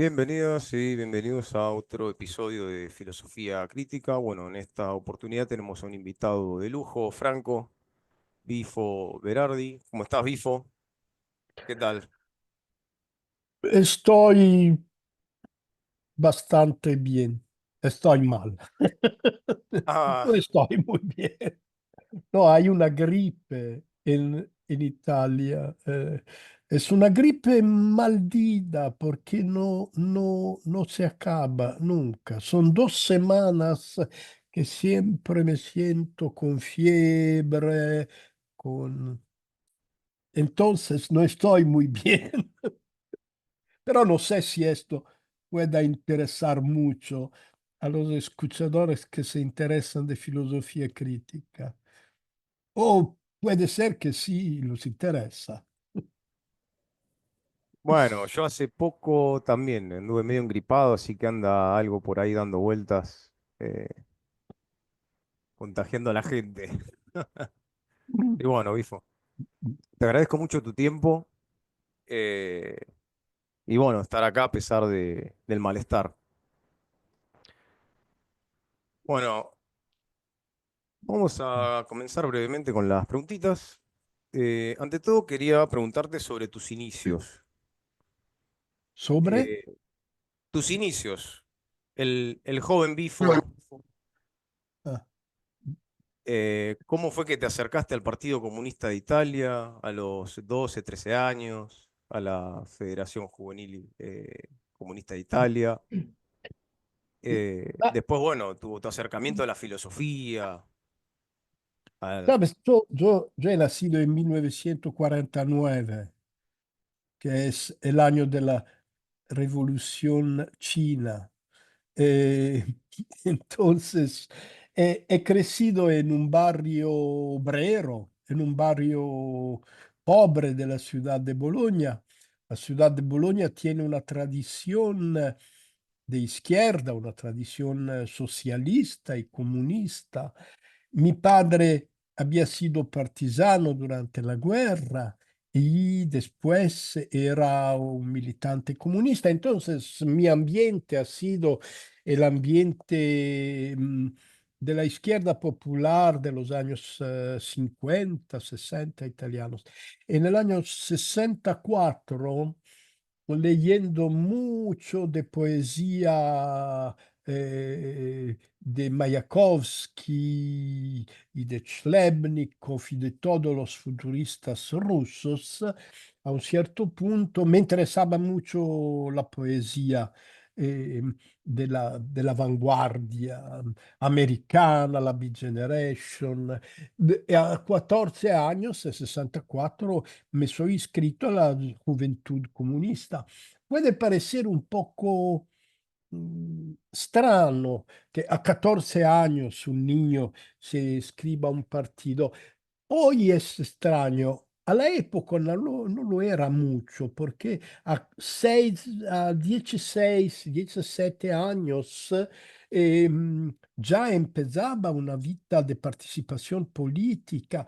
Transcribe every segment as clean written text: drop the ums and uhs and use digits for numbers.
Bienvenidas y bienvenidos a otro episodio de Filosofía Crítica. Bueno, en esta oportunidad tenemos a un invitado de lujo, Franco, Bifo Berardi. ¿Cómo estás, Bifo? ¿Qué tal? Estoy bastante bien. Estoy mal. No Ah, estoy muy bien. No, hay una gripe en Italia. Es una gripe maldita porque no se acaba nunca. Son 2 semanas que siempre me siento con fiebre, con... Entonces no estoy muy bien. Pero no sé si esto pueda interesar mucho a los escuchadores que se interesan de filosofía crítica. O puede ser que sí los interesa. bueno, yo hace poco también anduve medio engripado, así que anda algo por ahí dando vueltas, eh, contagiando a la gente. Y bueno, Bifo, te agradezco mucho tu tiempo eh, y bueno, estar acá a pesar del malestar. Bueno, vamos a comenzar brevemente con las preguntitas. Ante todo, quería preguntarte sobre tus inicios. Sobre, Eh, tus inicios. El joven Bifo, ah, ¿cómo fue que te acercaste al Partido Comunista de Italia a los 12, 13 años, a la Federación Juvenil Comunista de Italia? ah, Después, bueno, tu acercamiento a la filosofía. a- sabes, yo he nacido en 1949, que es el año de la Revolución China. Eh, entonces, he crecido en un barrio obrero, en un barrio pobre de la ciudad de Bolonia. La ciudad de Bolonia tiene una tradición de izquierda, una tradición socialista y comunista. Mi padre había sido partisano durante la guerra y después era un militante comunista. Entonces, mi ambiente ha sido el ambiente de la izquierda popular de los años 50, 60 italianos. En el año 64, leyendo mucho de poesía de Mayakovsky y de Chlebnikov y de todos los futuristas rusos, a un cierto punto me interesaba mucho la poesía eh, de la vanguardia americana, la Beat Generation. A 14 años, en 64, me soy inscrito a la Juventud Comunista. Puede parecer un poco strano que a 14 años un niño se inscriba a un partido. Hoy es extraño. A la época no lo era mucho, porque a 16, 17 años ya empezaba una vida de participación política.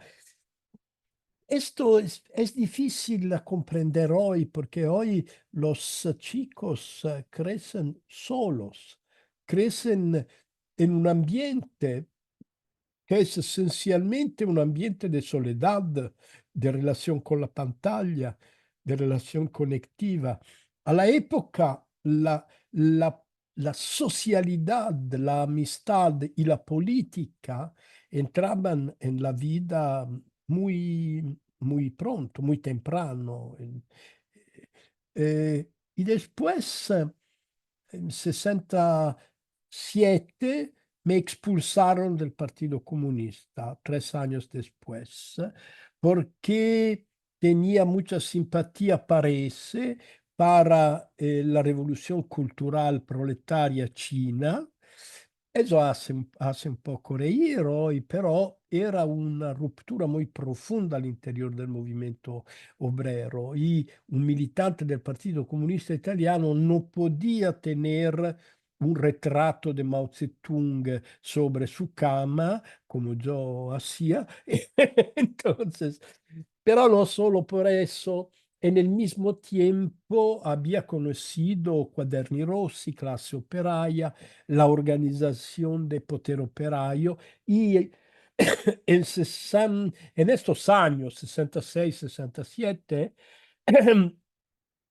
Esto es difícil de comprender hoy porque hoy los chicos crecen solos, crecen en un ambiente que es esencialmente un ambiente de soledad, de relación con la pantalla, de relación conectiva. A la época, la socialidad, la amistad y la política entraban en la vida muy pronto, muy temprano. Y después, en 67, me expulsaron del Partido Comunista 3 años después, porque tenía mucha simpatía, parece, para la revolución cultural proletaria china. Eso hace un poco reír hoy, pero era una ruptura muy profunda al interior del movimiento obrero y un militante del Partido Comunista Italiano no podía tener un retrato de Mao Zedong sobre su cama, como yo hacía. Entonces, pero no solo por eso, en el mismo tiempo había conocido Cuaderni Rossi, Clase Operaia, la organización de Poder Operaio y en estos años, 66, 67,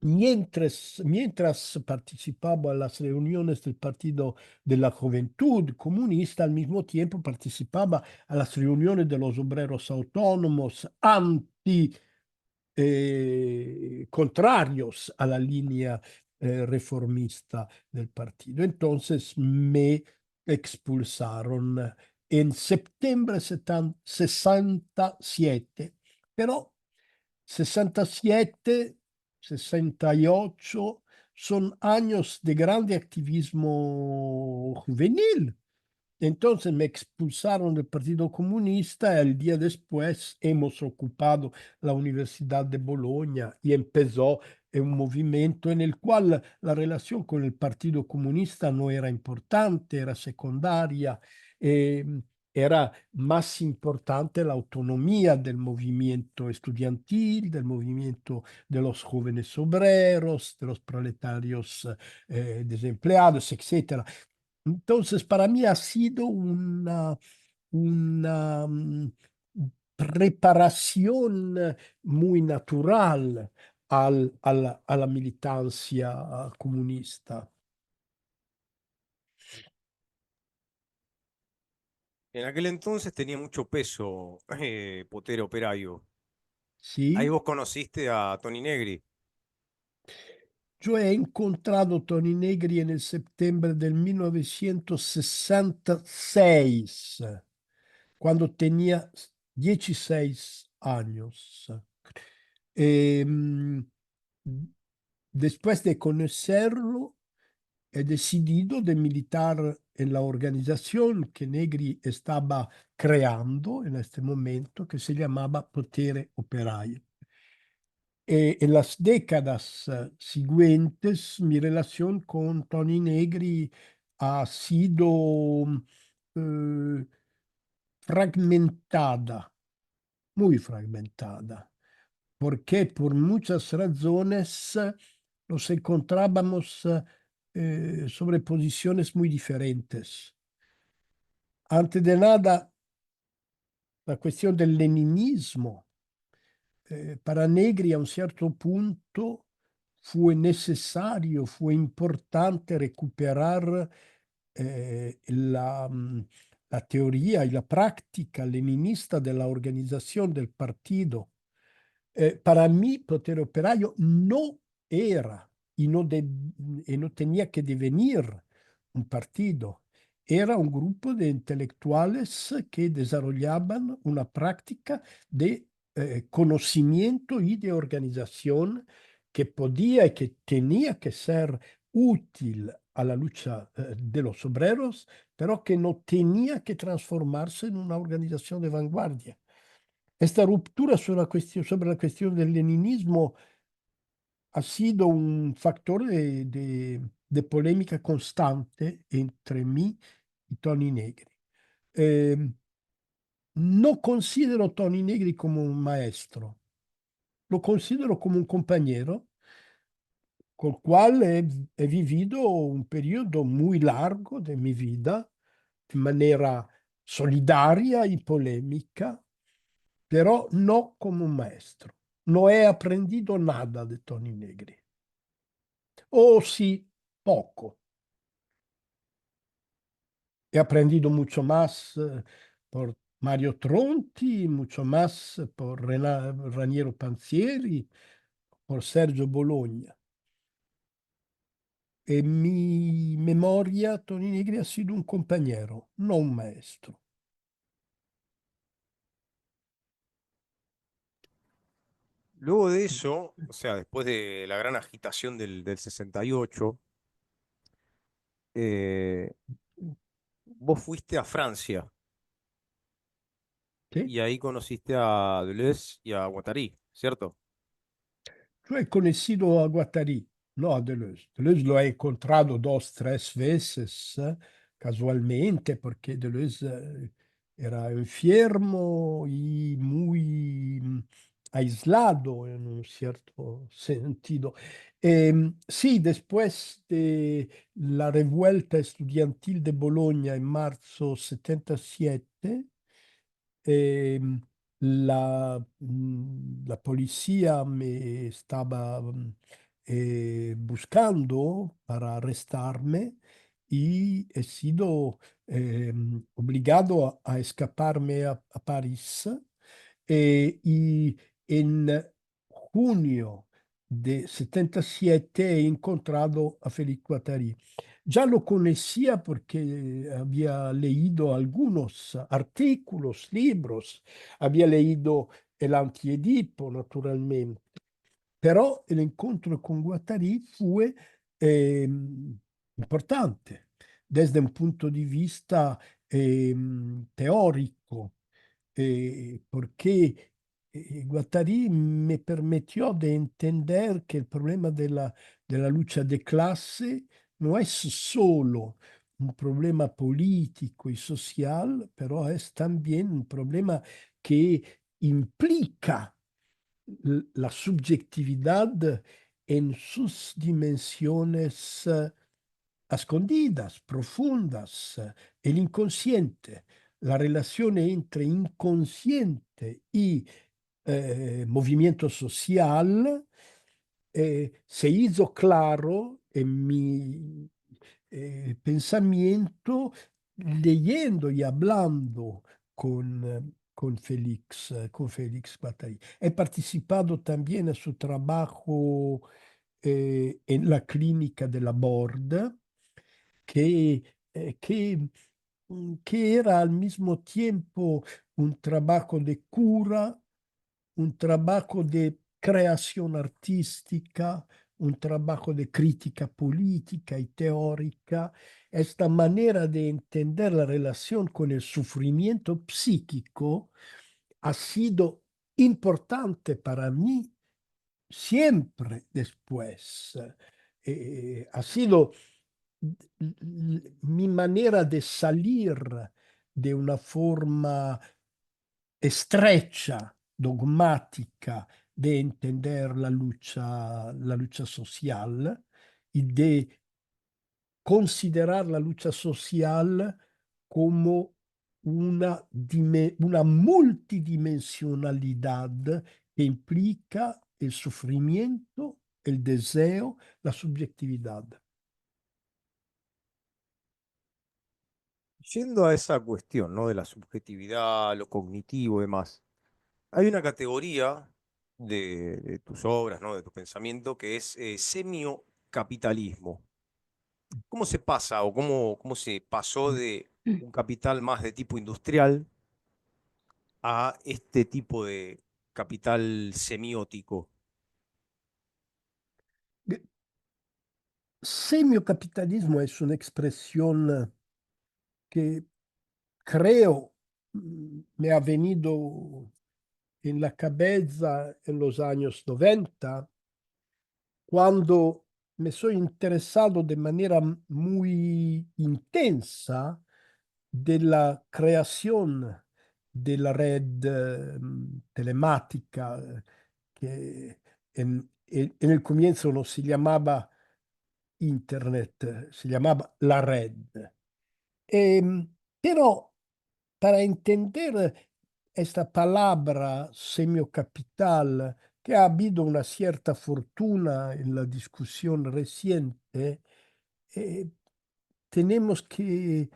mientras participaba en las reuniones del Partido de la Juventud Comunista, al mismo tiempo participaba a las reuniones de los obreros autónomos contrarios a la línea reformista del partido. Entonces me expulsaron en septiembre 67, pero 67, 68 son años de grande activismo juvenil. Entonces me expulsaron del Partido Comunista. El día después hemos ocupado la Universidad de Bolonia y empezó un movimiento en el cual la relación con el Partido Comunista no era importante, era secundaria. eh, Era más importante la autonomía del movimiento estudiantil, del movimiento de los jóvenes obreros, de los proletarios desempleados, etcétera. Entonces, para mí ha sido una preparación muy natural a la militancia comunista. En aquel entonces tenía mucho peso Potere Operaio. Ahí ¿Sí? vos conociste a Tony Negri. Yo he encontrado Tony Negri en el septiembre del 1966, cuando tenía 16 años. Em, Después de conocerlo, he decidido de militar en la organización que Negri estaba creando en este momento, que se llamaba Potere Operaio. En las décadas siguientes, mi relación con Tony Negri ha sido eh, fragmentada, muy fragmentada, porque por muchas razones nos encontrábamos sobre posiciones muy diferentes. Antes de nada, la cuestión del leninismo. Para Negri a un cierto punto fue necesario, fue importante recuperar la teoría y la práctica leninista de la organización del partido. Para mí, Potere Operaio no era y no tenía que devenir un partido. Era un grupo de intelectuales que desarrollaban una práctica de conocimiento y de organización que podía y que tenía que ser útil a la lucha de los obreros, pero que no tenía que transformarse en una organización de vanguardia. Esta ruptura sobre la cuestión del leninismo ha sido un factor de polémica constante entre mí y Tony Negri. Eh, no considero Tony Negri como un maestro, lo considero como un compañero con el cual he vivido un periodo muy largo de mi vida de manera solidaria y polémica, pero no como un maestro. No he aprendido nada de Tony Negri. O sí, poco. He aprendido mucho más por Mario Tronti, mucho más por Raniero Panzieri, por Sergio Bologna. En mi memoria, Tony Negri ha sido un compañero, no un maestro. Luego de eso, o sea, después de la gran agitación del 68, eh, vos fuiste a Francia ¿Sí? y ahí conociste a Deleuze y a Guattari, ¿cierto? Yo he conocido a Guattari, no a Deleuze. Deleuze lo he encontrado dos, tres veces casualmente, porque Deleuze era enfermo y muy aislado en un cierto sentido. Sí, después de la revuelta estudiantil de Bolonia en marzo 77, em, la policía me estaba buscando para arrestarme y he sido obligado a escaparme a París. Y en junio de 77 he encontrado a Félix Guattari. Ya lo conocía porque había leído algunos artículos, libros, había leído El Antiedipo, naturalmente, però l'incontro con Guattari fu importante desde un punto di vista teórico, porque Guattari me permitió de entender que el problema de la lucha de clase no es solo un problema político y social, pero es también un problema que implica la subjetividad en sus dimensiones escondidas, profundas, el inconsciente, la relación entre inconsciente y movimiento social, se hizo claro en mi pensamiento leyendo y hablando con Félix Guattari. He participado también a su trabajo en la clínica de la Bord, que, eh, que, que era al mismo tiempo un trabajo de cura, un trabajo de creación artística, un trabajo de crítica política y teórica. Esta manera de entender la relación con el sufrimiento psíquico ha sido importante para mí siempre después. Ha sido mi manera de salir de una forma estrecha, dogmática de entender la lucha social y de considerar la lucha social como una multidimensionalidad que implica el sufrimiento, el deseo, la subjetividad. Yendo a esa cuestión, ¿no? De la subjetividad, lo cognitivo y demás, hay una categoría de tus obras, ¿no? De tu pensamiento, que es semiocapitalismo. ¿Cómo se pasa o cómo se pasó de un capital más de tipo industrial a este tipo de capital semiótico? Semiocapitalismo es una expresión que creo me ha venido en la cabeza en los años 90, cuando me soy interesado de manera muy intensa de la creación de la red telemática, que en el comienzo no se llamaba Internet, se llamaba la red. Pero para entender esta palabra semiocapital, que ha habido una cierta fortuna en la discusión reciente, eh, tenemos que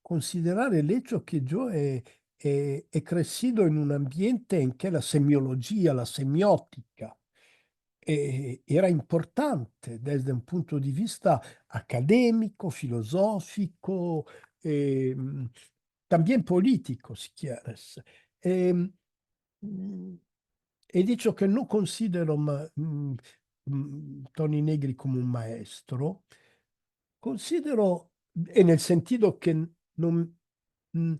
considerar el hecho que yo he crecido en un ambiente en que la semiología, la semiótica, era importante desde un punto di vista académico, filosófico, también político, si quieres. Em, mm, He dicho que no considero Tony Negri como un maestro, considero en el sentido no, mm,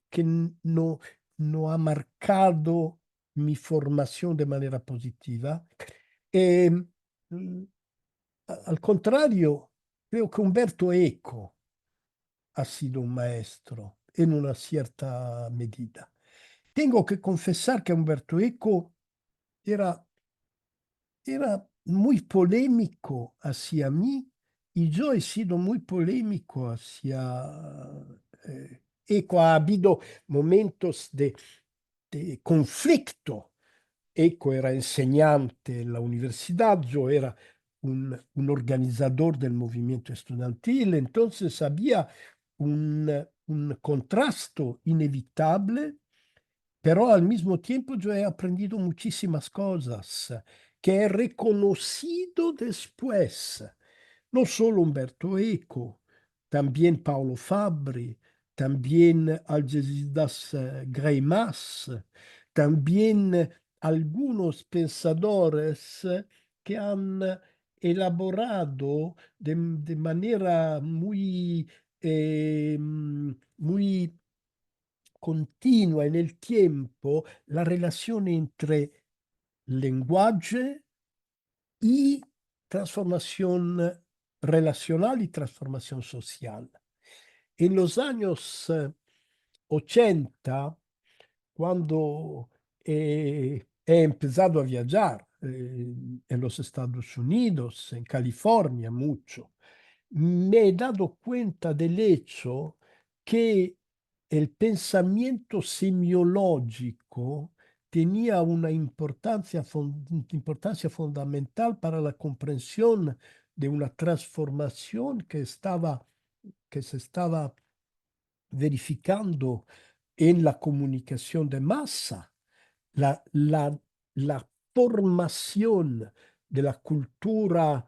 que no ha marcado mi formación de manera positiva. Em, mm, Al contrario, creo que Umberto Eco ha sido un maestro en una cierta medida. tengo que confesar que Umberto Eco era, era muy polémico hacia mí y yo he sido muy polémico hacia Eco. Ha habido momentos de conflicto. Eco era enseñante en la universidad, yo era un organizador del movimiento estudiantil, entonces había un contrasto inevitable, pero al mismo tiempo yo he aprendido muchísimas cosas que he reconocido después. No solo Umberto Eco, también Paulo Fabri, también Algeciras Greimas, también algunos pensadores que han elaborado de manera muy continua en el tiempo la relación entre lenguaje y transformación relacional y transformación social. En los años 80, cuando he empezado a viajar en los Estados Unidos, en California mucho, me he dado cuenta del hecho que el pensamiento semiológico tenía una importancia fundamental para la comprensión de una transformación que se estaba verificando en la comunicación de masa, la, la, la formación de la cultura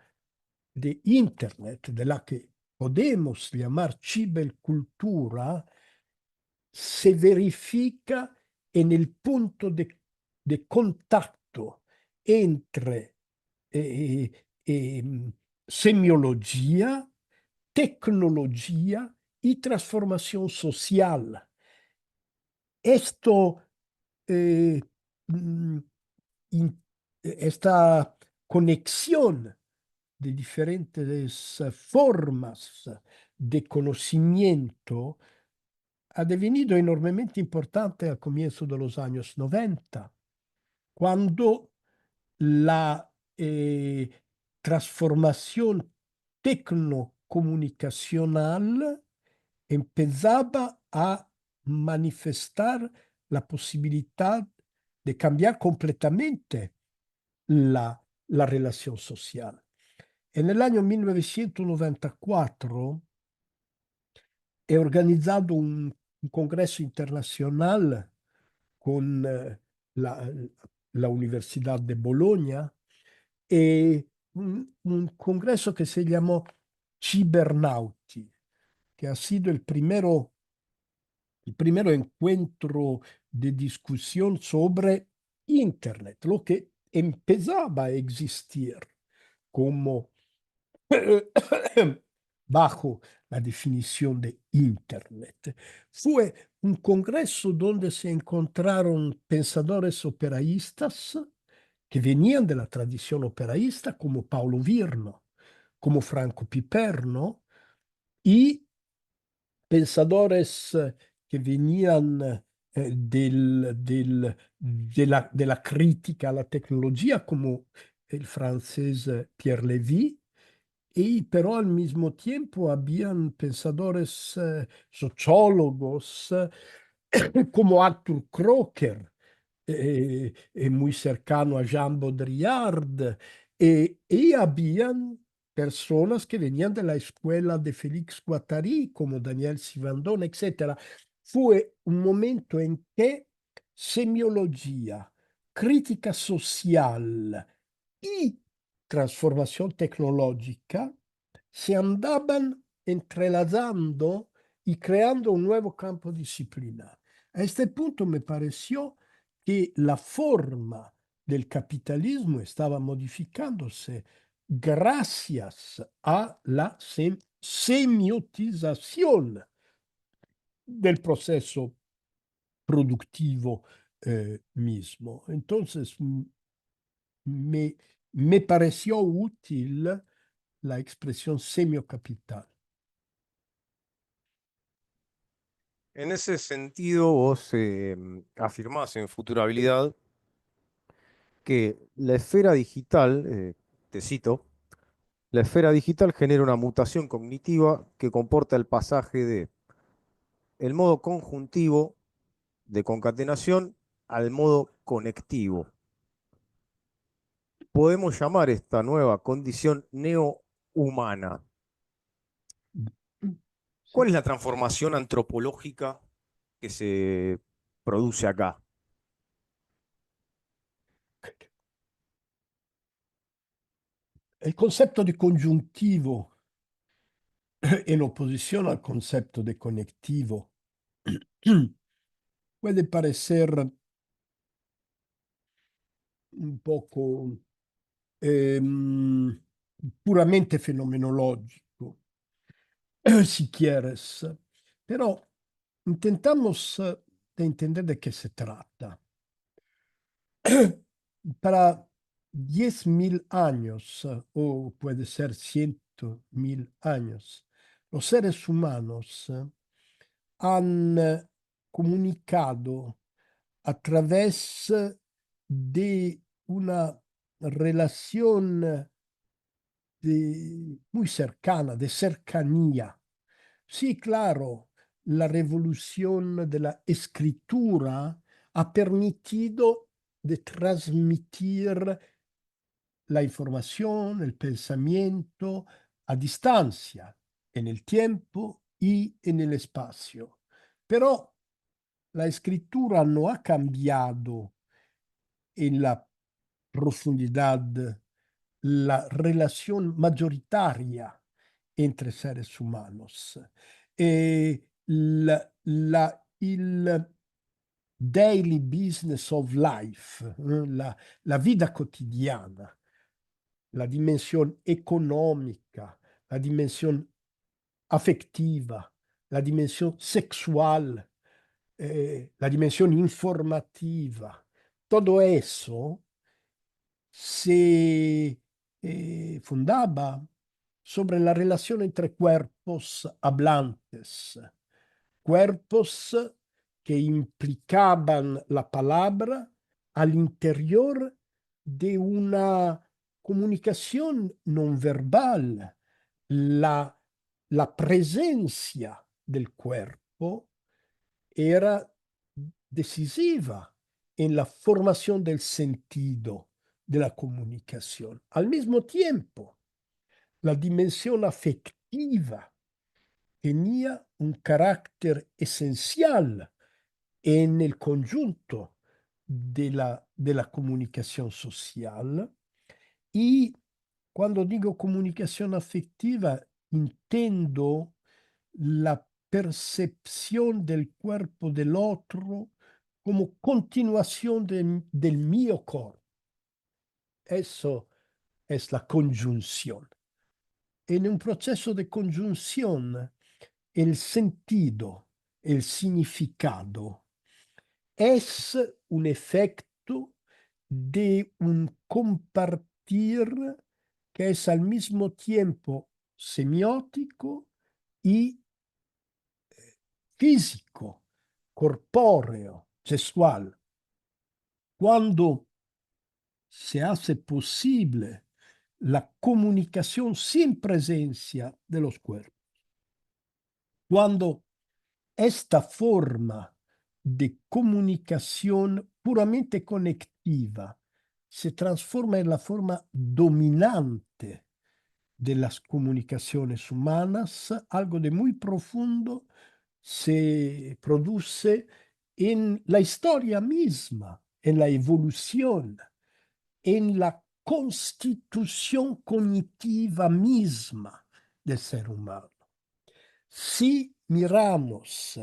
de Internet, de la que podemos llamar cibercultura, se verifica en el punto de contacto entre eh, eh, semiología, tecnología y transformación social. Esto, eh, mm, esta conexión de diferentes formas de conocimiento ha devenido enormemente importante al comienzo de los años 90, cuando la transformación tecnocomunicacional empezaba a manifestar la posibilidad de cambiar completamente la relación social. En el año 1994 he organizado un congreso internacional con la, la Universidad de Bologna e un congreso que se llamó Cibernauti, que ha sido el primero encuentro de discusión sobre Internet, lo que empezaba a existir como bajo la definición de Internet. Fue un congreso donde se encontraron pensadores operaístas que venían de la tradición operaísta, como Paulo Virno, como Franco Piperno, y pensadores que venían de la crítica a la tecnología, como el francés Pierre Lévy, y pero al mismo tiempo habían pensadores sociólogos como Arthur Crocker, muy cercano a Jean Baudrillard, y habían personas que venían de la escuela de Félix Guattari, como Daniel Sivandón, etc. Fue un momento en que semiología, crítica social y transformación tecnológica se andaban entrelazando y creando un nuevo campo disciplinar. A este punto me pareció que la forma del capitalismo estaba modificándose gracias a la semiotización del proceso productivo mismo. Entonces, me, me pareció útil la expresión semiocapital. En ese sentido, vos afirmás en Futurabilidad que la esfera digital, te cito, la esfera digital genera una mutación cognitiva que comporta el pasaje de el modo conjuntivo de concatenación al modo conectivo. Podemos llamar esta nueva condición neohumana. ¿Cuál Sì. es la transformación antropológica que se produce acá? Il concetto di congiuntivo in opposizione al concetto di connettivo puede parecer un poco puramente fenomenologico, si quieres, pero intentamos de entender de qué se trata. Para 10.000 años, o puede ser 100.000 años, los seres humanos han comunicado a través de una relación muy cercana, de cercanía. Sí, claro, la revolución de la escritura ha permitido de transmitir la información, el pensamiento a distancia, en el tiempo y en el espacio. Pero la escritura no ha cambiado en la profundidad la relación mayoritaria entre seres humanos. Il daily business of life, la vida quotidiana, la dimensión económica, la dimensión afectiva, la dimensión sexual, la dimensión informativa, todo eso se fundaba sobre la relación entre cuerpos hablantes, cuerpos que implicaban la palabra al interior de una comunicación non verbal. La, la presencia del cuerpo era decisiva en la formación del sentido de la comunicación. Al mismo tiempo, la dimensión afectiva tenía un carácter esencial en el conjunto de la comunicación social. Y cuando digo comunicación afectiva, intendo la percepción del cuerpo del otro como continuación del mío cuerpo. Eso es la conjunción. En un proceso de conjunción, el sentido, el significado, es un efecto de un compartir que es al mismo tiempo semiótico y físico, corpóreo, gestual. Cuando se hace posible la comunicación sin presencia de los cuerpos, cuando esta forma de comunicación puramente conectiva se transforma en la forma dominante de las comunicaciones humanas, algo de muy profundo se produce en la historia misma, en la evolución, en la constitución cognitiva misma del ser humano. Si miramos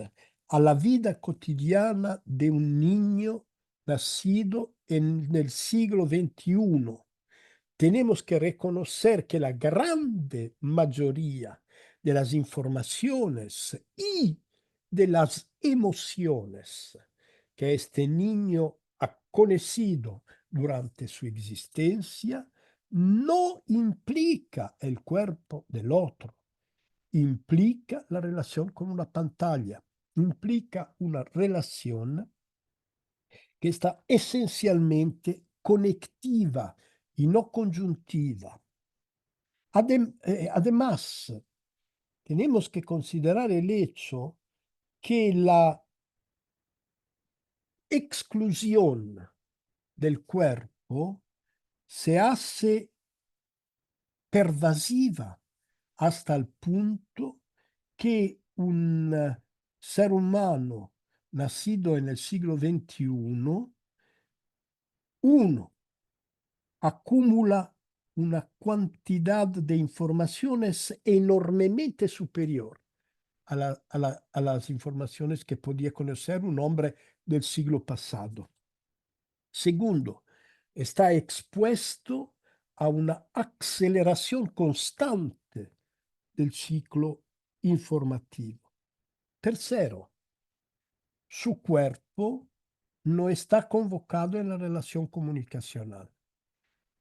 a la vida cotidiana de un niño nacido en el siglo XXI, tenemos que reconocer que la grande mayoría de las informaciones y de las emociones que este niño ha conocido durante su existencia no implica el cuerpo del otro, implica la relación con una pantalla. implica una relación que está esencialmente conectiva y no conjuntiva. Además, tenemos que considerar el hecho que la exclusión del cuerpo se hace pervasiva hasta el punto que un ser humano nacido en el siglo XXI, uno, acumula una cantidad de informaciones enormemente superior a las informaciones que podía conocer un hombre del siglo pasado. Segundo, está expuesto a una aceleración constante del ciclo informativo. Tercero, su cuerpo no está convocado en la relación comunicacional.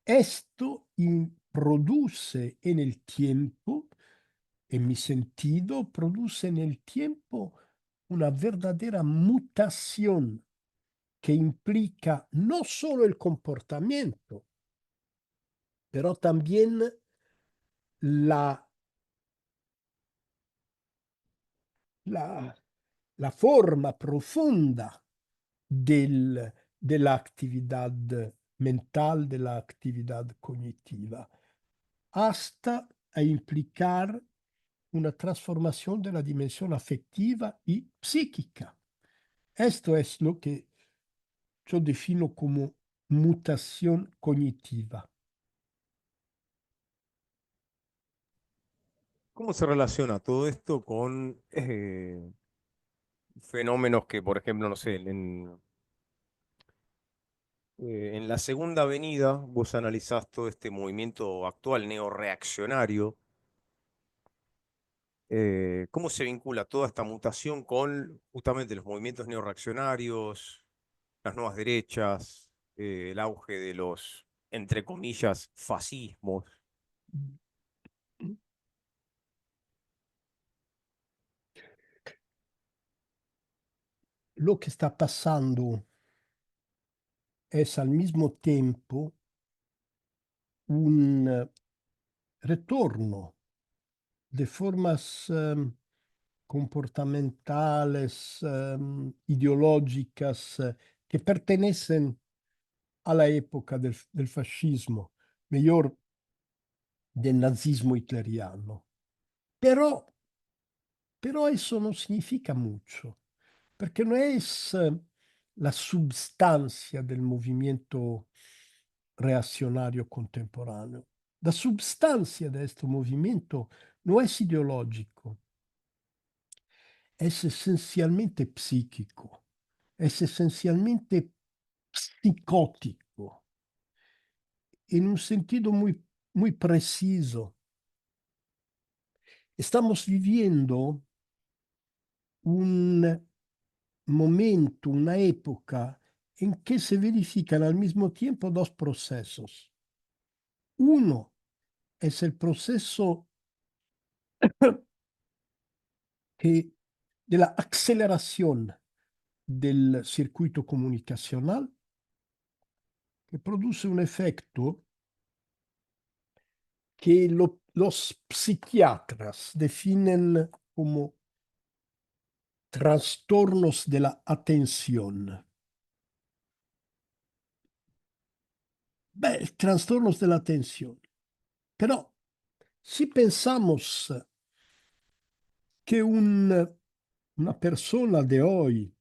Esto produce en el tiempo, en mi sentido, produce en el tiempo una verdadera mutación que implica no solo el comportamiento, pero también la, la, la forma profunda de la actividad mental, de la actividad cognitiva, hasta a implicar una transformación de la dimensión afectiva y psíquica. Esto es lo que yo defino como mutación cognitiva. ¿Cómo se relaciona todo esto con fenómenos que, por ejemplo, no sé, en la Segunda Avenida vos analizás todo este movimiento actual neorreaccionario? ¿Cómo se vincula toda esta mutación con justamente los movimientos neorreaccionarios, las nuevas derechas, el auge de los, entre comillas, fascismos? Lo que está pasando es al mismo tiempo un retorno de formas comportamentales, ideológicas, que pertenecen a la época del fascismo, mejor del nazismo hitleriano. Pero, pero eso no significa mucho, porque no es la substancia del movimiento reaccionario contemporáneo. La substancia de este movimiento no es ideológico, es esencialmente psíquico, es esencialmente psicótico, en un sentido muy, muy preciso. Estamos viviendo un momento, una época en que se verifican al mismo tiempo dos procesos. Uno es el proceso que, de la aceleración del circuito comunicacional, que produce un efecto que los psiquiatras definen como trastornos de la atención. Beh, trastornos de la atención. Pero si pensamos que una persona de hoy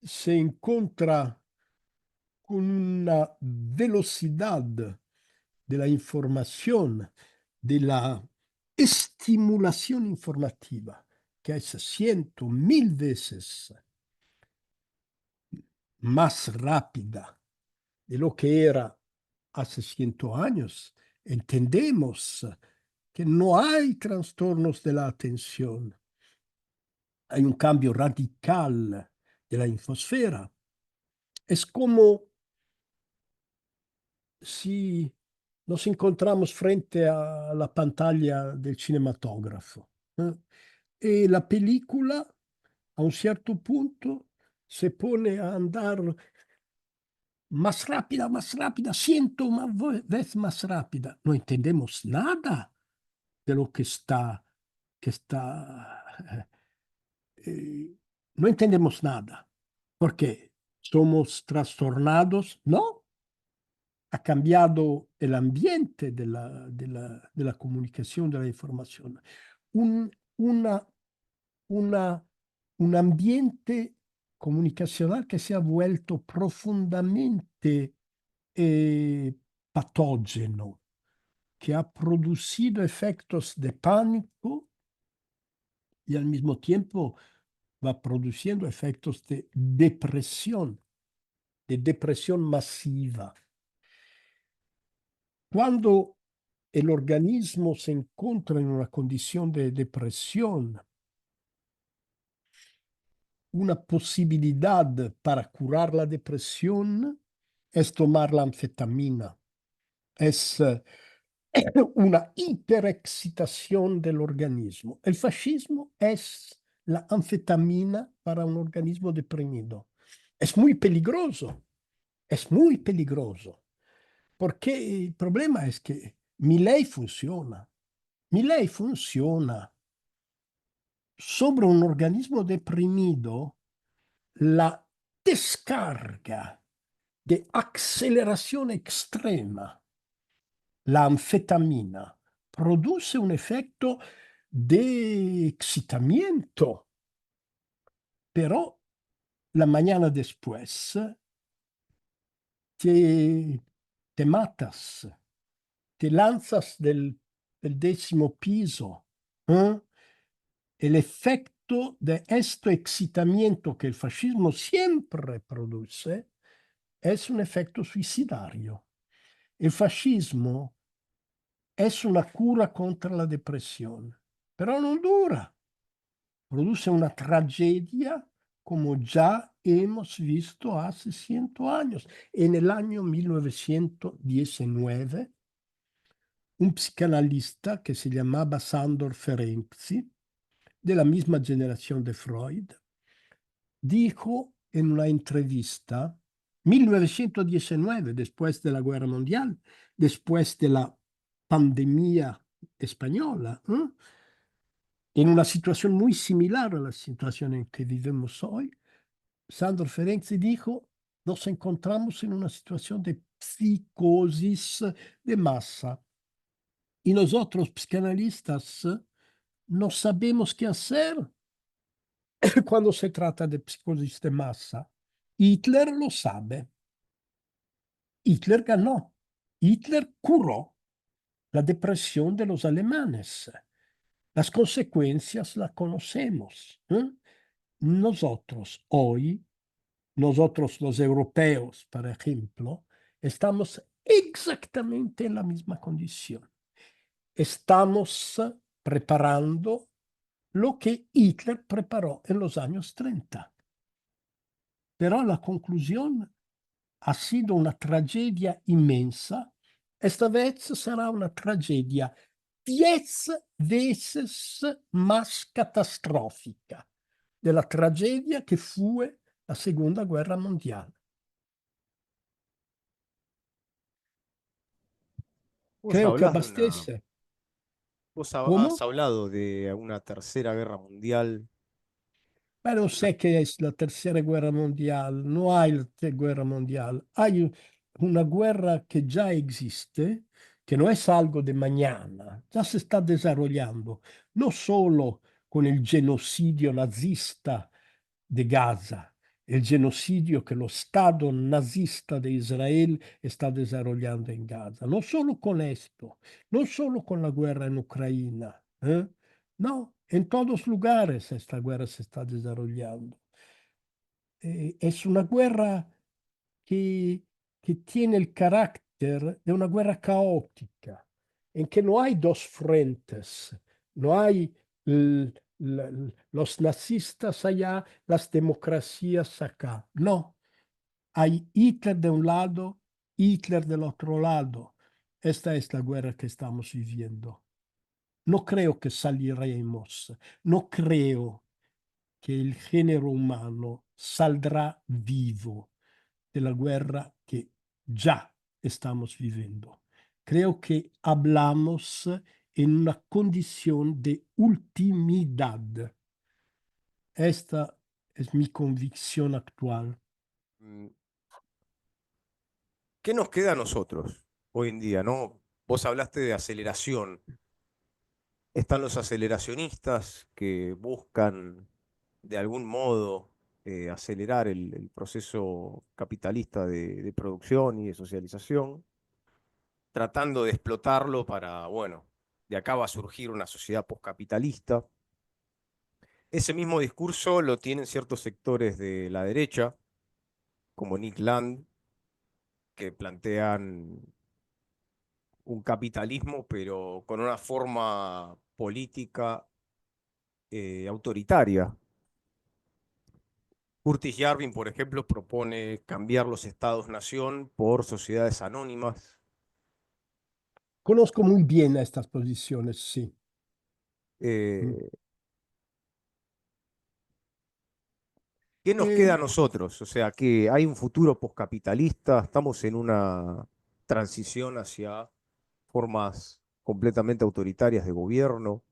se encuentra con una velocidad de la información, de la estimulación informativa, que es 100.000 veces más rápida de lo que era hace 100 años, entendemos que no hay trastornos de la atención. Hay un cambio radical de la infosfera. Es como si nos encontramos frente a la pantalla del cinematógrafo. Y la película, a un cierto punto, se pone a andar más rápida, ciento más veces más rápida. No entendemos nada de lo que está, no entendemos nada. ¿Por qué? ¿Somos trastornados? No. Ha cambiado el ambiente de la comunicación, de la información. Un, una, una, un ambiente comunicacional que se ha vuelto profundamente patógeno, que ha producido efectos de pánico y al mismo tiempo va produciendo efectos de depresión masiva. Cuando el organismo se encuentra en una condición de depresión, una posibilidad para curar la depresión es tomar la anfetamina. Es una hiperexcitación del organismo. El fascismo es la anfetamina para un organismo deprimido. Es muy peligroso, porque el problema es que mi ley funciona. Mi ley funciona sobre un organismo deprimido, la descarga de aceleración extrema, la anfetamina, produce un efecto de excitamiento, pero la mañana después te, te matas, te lanzas del 10º piso. ¿Eh? El efecto de este excitamiento que el fascismo siempre produce es un efecto suicidario. El fascismo es una cura contra la depresión, pero no dura. Produce una tragedia como ya hemos visto hace 100 años. En el año 1919, un psicanalista que se llamaba Sándor Ferenczi, de la misma generación de Freud, dijo en una entrevista, 1919, después de la Guerra Mundial, después de la pandemia española, en una situación muy similar a la situación en que vivimos hoy, Sandro Ferenczi dijo, nos encontramos en una situación de psicosis de masa y nosotros, psicanalistas, no sabemos qué hacer cuando se trata de psicosis de masa. Hitler lo sabe. Hitler ganó. Hitler curó la depresión de los alemanes. Las consecuencias las conocemos. Nosotros hoy, nosotros los europeos, por ejemplo, estamos exactamente en la misma condición. Estamos preparando lo que Hitler preparó en los años 30. Pero la conclusión ha sido una tragedia inmensa. Esta vez será una tragedia 10 veces más catastrófica de la tragedia que fue la Segunda Guerra Mundial. Vos Creo que hablás de una, abastece. vos has ¿Cómo? hablado de una tercera guerra mundial. Pero Una- sé que es la Tercera Guerra Mundial. No hay la Guerra Mundial. Hay una guerra que ya existe, que no es algo de mañana, ya se está desarrollando, no solo con el genocidio nazista de Gaza, el genocidio que el Estado nazista de Israel está desarrollando en Gaza. No solo con esto, no solo con la guerra en Ucrania, no, en todos lugares esta guerra se está desarrollando. Es una guerra que, que tiene el carácter de una guerra caótica, en que no hay dos frentes, no hay los nazistas allá, las democracias acá. No, hay Hitler de un lado, Hitler del otro lado. Esta es la guerra que estamos viviendo. no creo que saliremos, no creo que el género humano saldrá vivo de la guerra que ya estamos viviendo. Creo que hablamos en una condición de ultimidad. Esta es mi convicción actual. Mm, ¿Qué nos queda a nosotros hoy en día, no? Vos hablaste de aceleración. Están los aceleracionistas que buscan de algún modo acelerar el proceso capitalista de producción y de socialización, tratando de explotarlo para, bueno, de acá va a surgir una sociedad poscapitalista. Ese mismo discurso lo tienen ciertos sectores de la derecha, como Nick Land, que plantean un capitalismo, pero con una forma política autoritaria. Curtis Yarvin, por ejemplo, propone cambiar los estados-nación por sociedades anónimas. Conozco muy bien estas posiciones, sí. Mm. Eh, ¿Qué nos Eh, queda a nosotros? O sea, que hay un futuro poscapitalista, estamos en una transición hacia formas completamente autoritarias de gobierno.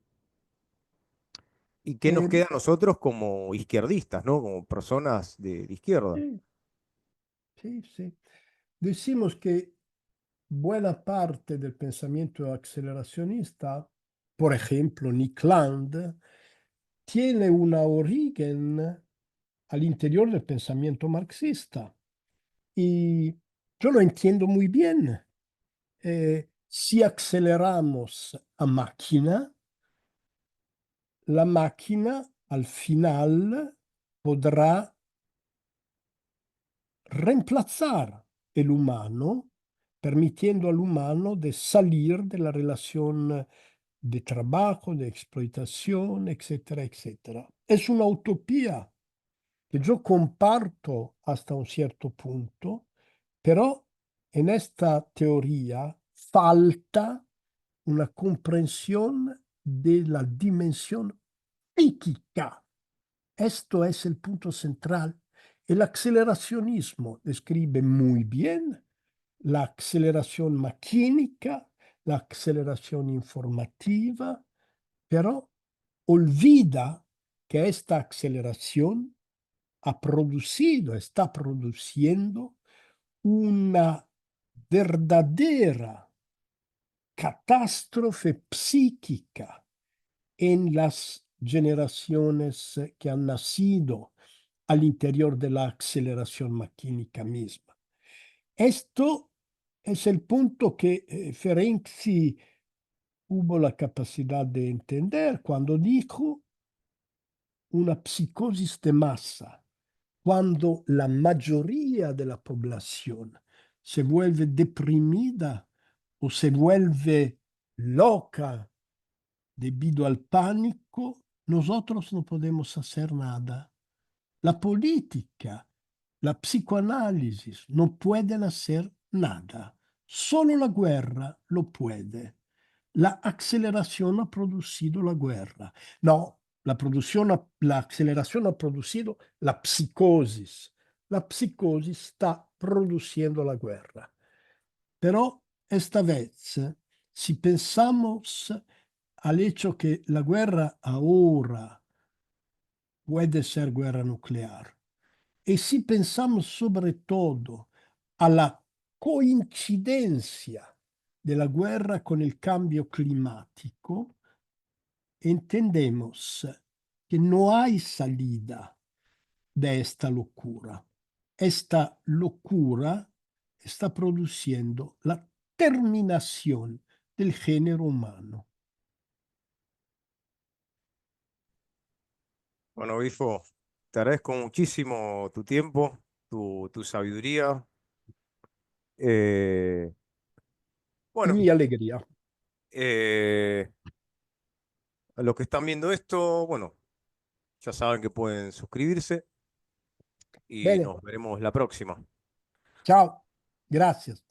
¿Y qué nos eh, queda a nosotros como izquierdistas, ¿no? Como personas de izquierda. sí, sí, sí. Decimos que buena parte del pensamiento aceleracionista, por ejemplo, Nick Land, tiene una origen al interior del pensamiento marxista. Y yo lo entiendo muy bien. Si aceleramos a máquina, la máquina al final podrá reemplazar el humano, permitiendo al humano de salir de la relación de trabajo, de explotación, etcétera, etcétera. Es una utopía que yo comparto hasta un cierto punto, pero en esta teoría falta una comprensión de la dimensión psíquica. Esto es el punto central. El aceleracionismo describe muy bien la aceleración maquínica, la aceleración informativa, pero olvida que esta aceleración ha producido, está produciendo una verdadera catástrofe psíquica en las generaciones que han nacido al interior de la aceleración maquínica misma. Esto es el punto que Ferenczi hubo la capacidad de entender cuando dijo una psicosis de masa, cuando la mayoría de la población se vuelve deprimida o se vuelve loca debido al pánico, nosotros no podemos hacer nada. La política, la psicoanálisis no pueden hacer nada. Solo la guerra lo puede. La aceleración ha producido la guerra. No, la aceleración ha producido la psicosis. La psicosis está produciendo la guerra. Pero esta vez, si pensamos al hecho que la guerra ahora puede ser guerra nuclear, y si pensamos sobre todo a la coincidencia de la guerra con el cambio climático, entendemos que no hay salida de esta locura. Esta locura está produciendo la terminación del género humano. Bueno, Bifo, te agradezco muchísimo tu tiempo, tu sabiduría. Eh, Y bueno, mi alegría. eh, a los que están viendo esto, bueno, ya saben que pueden suscribirse y Bene, nos veremos la próxima. ciao, gracias.